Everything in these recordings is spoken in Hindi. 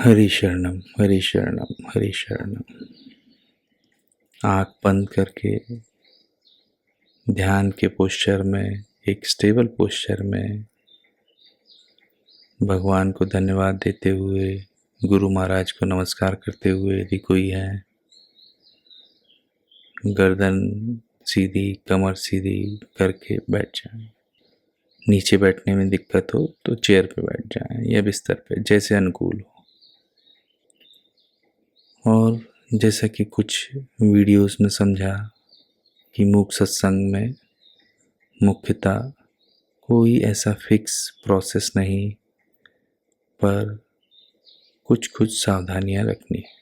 हरि शरणम, हरि शरणम, हरि शरणम। आँख बंद करके ध्यान के पोस्चर में, एक स्टेबल पोस्चर में भगवान को धन्यवाद देते हुए, गुरु महाराज को नमस्कार करते हुए, यदि कोई है, गर्दन सीधी, कमर सीधी करके बैठ जाए। नीचे बैठने में दिक्कत हो तो चेयर पे बैठ जाए या बिस्तर पे, जैसे अनुकूल हो। और जैसा कि कुछ वीडियोस में समझा कि मूक सत्संग में मुख्यतः कोई ऐसा फिक्स प्रोसेस नहीं, पर कुछ कुछ सावधानियां रखनी है।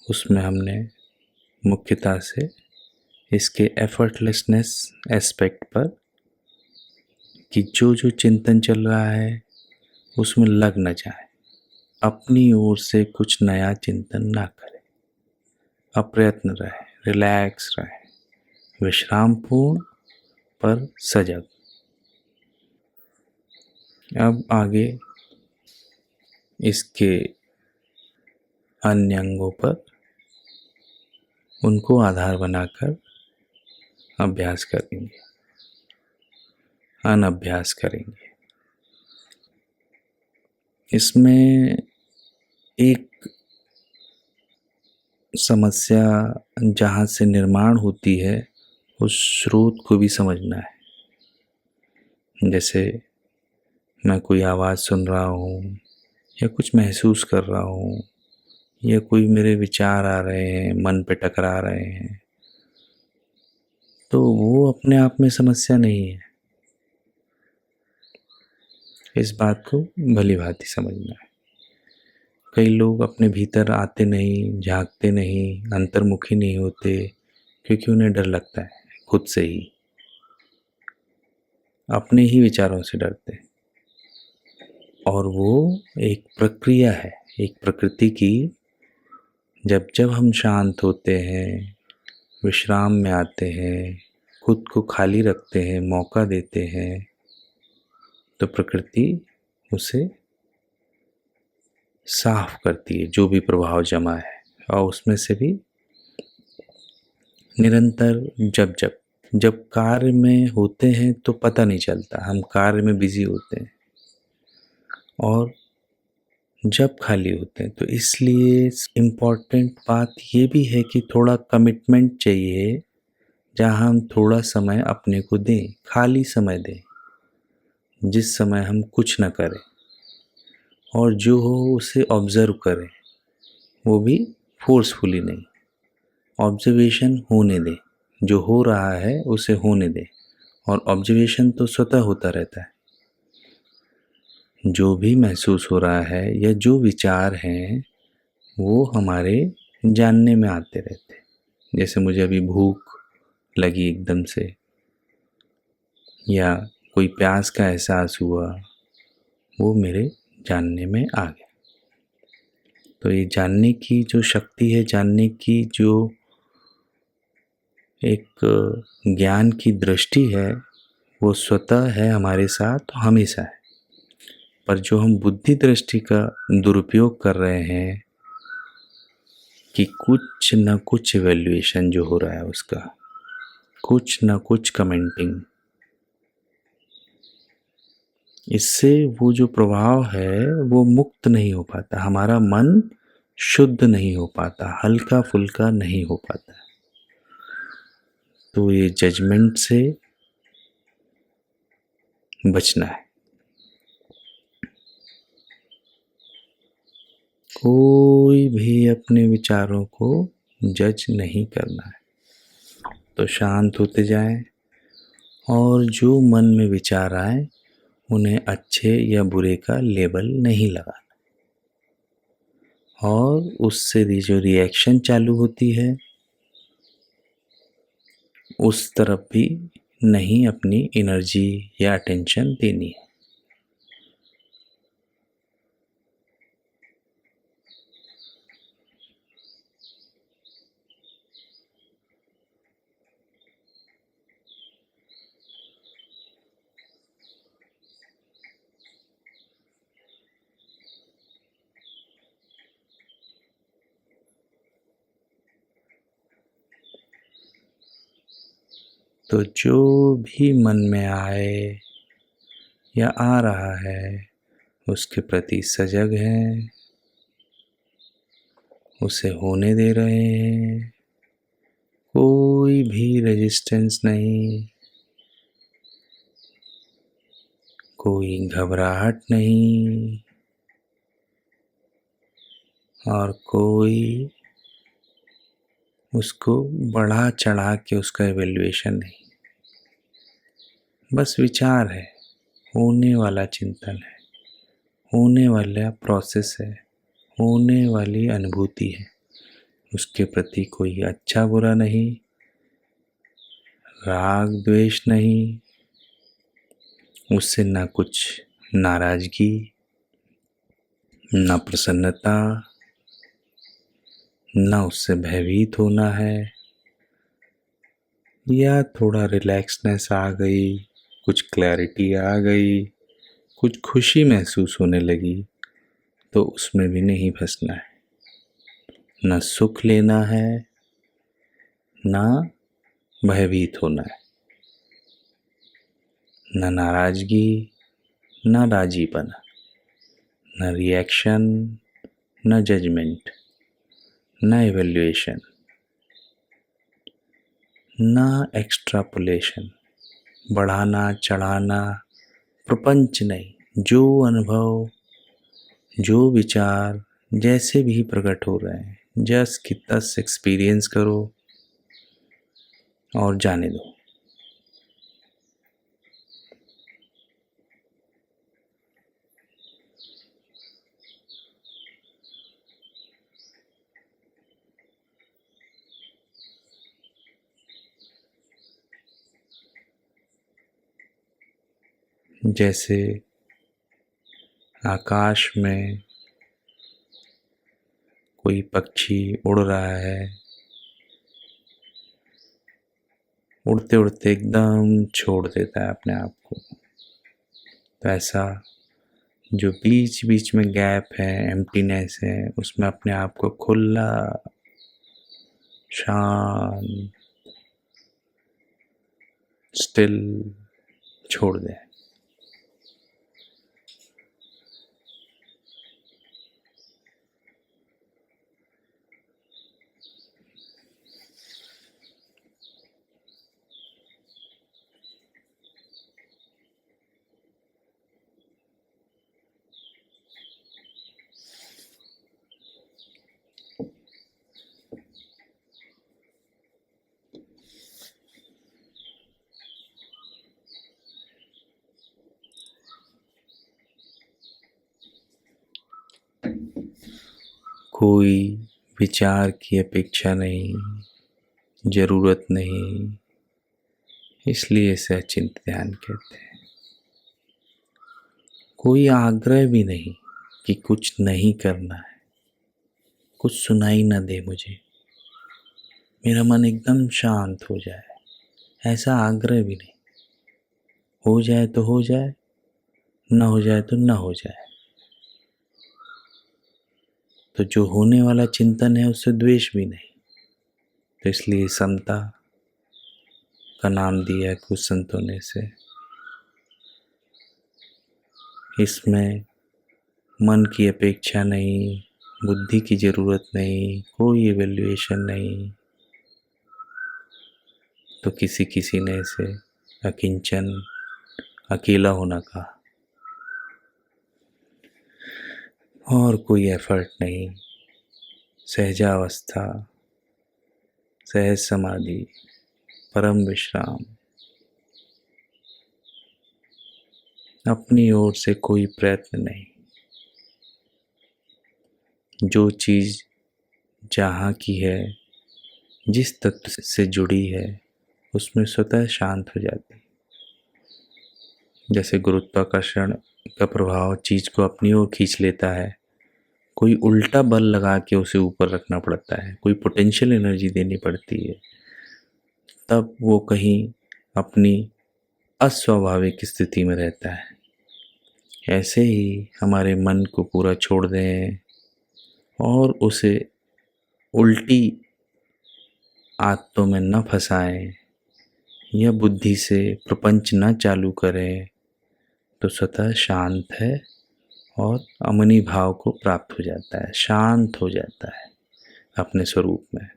उसमें हमने मुख्यतः से इसके एफर्टलेसनेस एस्पेक्ट पर, कि जो जो चिंतन चल रहा है उसमें लग न जाए, अपनी ओर से कुछ नया चिंतन ना करें, अप्रयत्न रहे, रिलैक्स रहे, विश्रामपूर्ण पर सजग। अब आगे इसके अन्य अंगों पर उनको आधार बनाकर अभ्यास करेंगे, अनअभ्यास करेंगे। इसमें एक समस्या जहाँ से निर्माण होती है, उस स्रोत को भी समझना है। जैसे मैं कोई आवाज़ सुन रहा हूँ या कुछ महसूस कर रहा हूँ या कोई मेरे विचार आ रहे हैं, मन पे टकरा रहे हैं, तो वो अपने आप में समस्या नहीं है। इस बात को भली भांति समझना है। कई लोग अपने भीतर आते नहीं, झांकते नहीं, अंतर्मुखी नहीं होते, क्योंकि उन्हें डर लगता है खुद से ही, अपने ही विचारों से डरते हैं। और वो एक प्रक्रिया है, एक प्रकृति की। जब जब हम शांत होते हैं, विश्राम में आते हैं, खुद को खाली रखते हैं, मौका देते हैं, तो प्रकृति उसे साफ करती है, जो भी प्रभाव जमा है। और उसमें से भी निरंतर जब कार्य में होते हैं तो पता नहीं चलता, हम कार्य में बिजी होते हैं, और जब खाली होते हैं तो इसलिए इम्पोर्टेंट बात ये भी है कि थोड़ा कमिटमेंट चाहिए, जहाँ हम थोड़ा समय अपने को दें, खाली समय दें, जिस समय हम कुछ न करें और जो हो उसे ऑब्जर्व करें। वो भी फोर्सफुली नहीं, ऑब्जर्वेशन होने दें, जो हो रहा है उसे होने दें। और ऑब्जर्वेशन तो स्वतः होता रहता है। जो भी महसूस हो रहा है या जो विचार हैं वो हमारे जानने में आते रहते हैं। जैसे मुझे अभी भूख लगी एकदम से, या कोई प्यास का एहसास हुआ, वो मेरे जानने में आ गया। तो ये जानने की जो शक्ति है, जानने की जो एक ज्ञान की दृष्टि है, वो स्वतः है हमारे साथ, हमेशा है। पर जो हम बुद्धि दृष्टि का दुरुपयोग कर रहे हैं, कि कुछ न कुछ इवैल्यूएशन जो हो रहा है उसका, कुछ न कुछ कमेंटिंग, इससे वो जो प्रभाव है वो मुक्त नहीं हो पाता, हमारा मन शुद्ध नहीं हो पाता, हल्का फुल्का नहीं हो पाता। तो ये जजमेंट से बचना है। कोई भी अपने विचारों को जज नहीं करना है। तो शांत होते जाएं, और जो मन में विचार आए उन्हें अच्छे या बुरे का लेबल नहीं लगाना, और उससे जो रिएक्शन चालू होती है उस तरफ भी नहीं अपनी एनर्जी या अटेंशन देनी है। तो जो भी मन में आए या आ रहा है उसके प्रति सजग हैं, उसे होने दे रहे हैं। कोई भी रेजिस्टेंस नहीं, कोई घबराहट नहीं और कोई उसको बढ़ा चढ़ा के उसका इवैल्यूएशन नहीं। बस विचार है, होने वाला चिंतन है, होने वाला प्रोसेस है, होने वाली अनुभूति है। उसके प्रति कोई अच्छा बुरा नहीं, राग द्वेष नहीं, उससे ना कुछ नाराजगी, ना प्रसन्नता, ना उससे भयभीत होना है या थोड़ा रिलैक्सनेस आ गई, कुछ क्लैरिटी आ गई, कुछ खुशी महसूस होने लगी, तो उसमें भी नहीं फंसना है। ना सुख लेना है, ना भयभीत होना है, ना नाराजगी, ना राजीपना, ना रिएक्शन, ना जजमेंट, ना इवैल्यूएशन, ना एक्स्ट्रापोलेशन, बढ़ाना चढ़ाना, प्रपंच नहीं। जो अनुभव, जो विचार जैसे भी प्रकट हो रहे हैं, जस की तस एक्सपीरियंस करो और जाने दो। जैसे आकाश में कोई पक्षी उड़ रहा है, उड़ते उड़ते एकदम छोड़ देता है अपने आप को, तो ऐसा जो बीच बीच में गैप है, एम्प्टीनेस है, उसमें अपने आप को खुला, शांत, स्टिल छोड़ दें। कोई विचार की अपेक्षा नहीं, जरूरत नहीं, इसलिए इसे अचिंत्य ध्यान कहते हैं। कोई आग्रह भी नहीं कि कुछ नहीं करना है, कुछ सुनाई ना दे मुझे, मेरा मन एकदम शांत हो जाए, ऐसा आग्रह भी नहीं। हो जाए तो हो जाए, ना हो जाए तो ना हो जाए। तो जो होने वाला चिंतन है उससे द्वेष भी नहीं, तो इसलिए समता का नाम दिया है कुछ संतों ने से। इसमें मन की अपेक्षा नहीं, बुद्धि की जरूरत नहीं, कोई इवैल्यूएशन नहीं। तो किसी ने इसे अकिंचन, अकेला होना कहा, और कोई एफर्ट नहीं, सहजावस्था, सहज समाधि, परम विश्राम, अपनी ओर से कोई प्रयत्न नहीं। जो चीज़ जहाँ की है, जिस तत्व से जुड़ी है, उसमें स्वतः शांत हो जाती। जैसे गुरुत्वाकर्षण का प्रभाव चीज़ को अपनी ओर खींच लेता है, कोई उल्टा बल लगा के उसे ऊपर रखना पड़ता है, कोई पोटेंशियल एनर्जी देनी पड़ती है, तब वो कहीं अपनी अस्वाभाविक स्थिति में रहता है। ऐसे ही हमारे मन को पूरा छोड़ दें और उसे उल्टी आदतों में न फंसाएं, या बुद्धि से प्रपंच न चालू करें तो स्वतः शांत है और अमनी भाव को प्राप्त हो जाता है, शांत हो जाता है अपने स्वरूप में,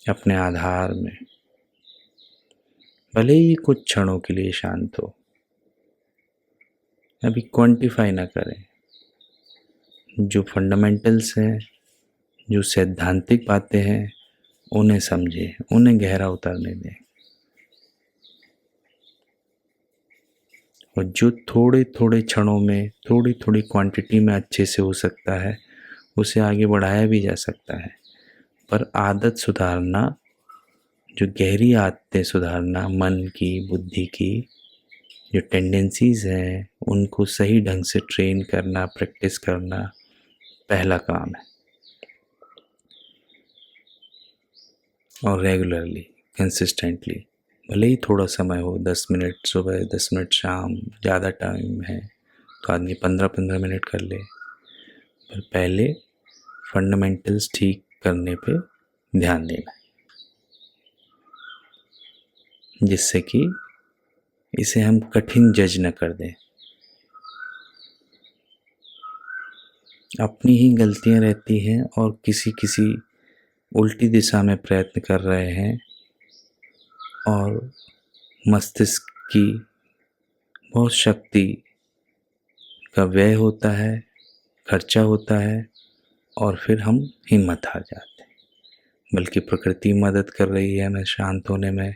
अपने आधार में, भले ही कुछ क्षणों के लिए शांत हो। अभी क्वांटिफाई ना करें, जो फंडामेंटल्स हैं, जो सैद्धांतिक बातें हैं, उन्हें समझें, उन्हें गहरा उतरने दें। और जो थोड़े थोड़े क्षणों में, थोड़ी थोड़ी क्वांटिटी में अच्छे से हो सकता है, उसे आगे बढ़ाया भी जा सकता है। पर आदत सुधारना, जो गहरी आदतें सुधारना, मन की, बुद्धि की जो टेंडेंसीज़ हैं, उनको सही ढंग से ट्रेन करना, प्रैक्टिस करना पहला काम है। और रेगुलरली, कंसिस्टेंटली, भले ही थोड़ा समय हो, 10 मिनट सुबह, 10 मिनट शाम, ज़्यादा टाइम है तो आदमी 15-15 मिनट कर ले, पर पहले फंडामेंटल्स ठीक करने पे ध्यान देना, जिससे कि इसे हम कठिन जज न कर दें। अपनी ही गलतियां रहती हैं और किसी किसी उल्टी दिशा में प्रयत्न कर रहे हैं और मस्तिष्क की बहुत शक्ति का व्यय होता है, खर्चा होता है और फिर हम हिम्मत हार जाते हैं। बल्कि प्रकृति मदद कर रही है हमें शांत होने में,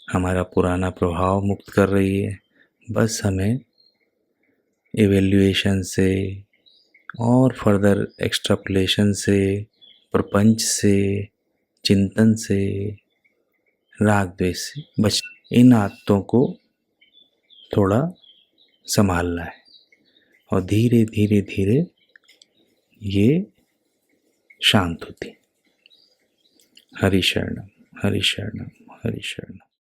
हमारा पुराना प्रभाव मुक्त कर रही है। बस हमें इवैल्यूएशन से और फर्दर एक्सट्रापोलेशन से, प्रपंच से, चिंतन से, राग द्वेष से बच, इन आदतों को थोड़ा संभालना है और धीरे धीरे धीरे ये शांत होती। हरि शरणम, हरि शरणम, हरि शरणम।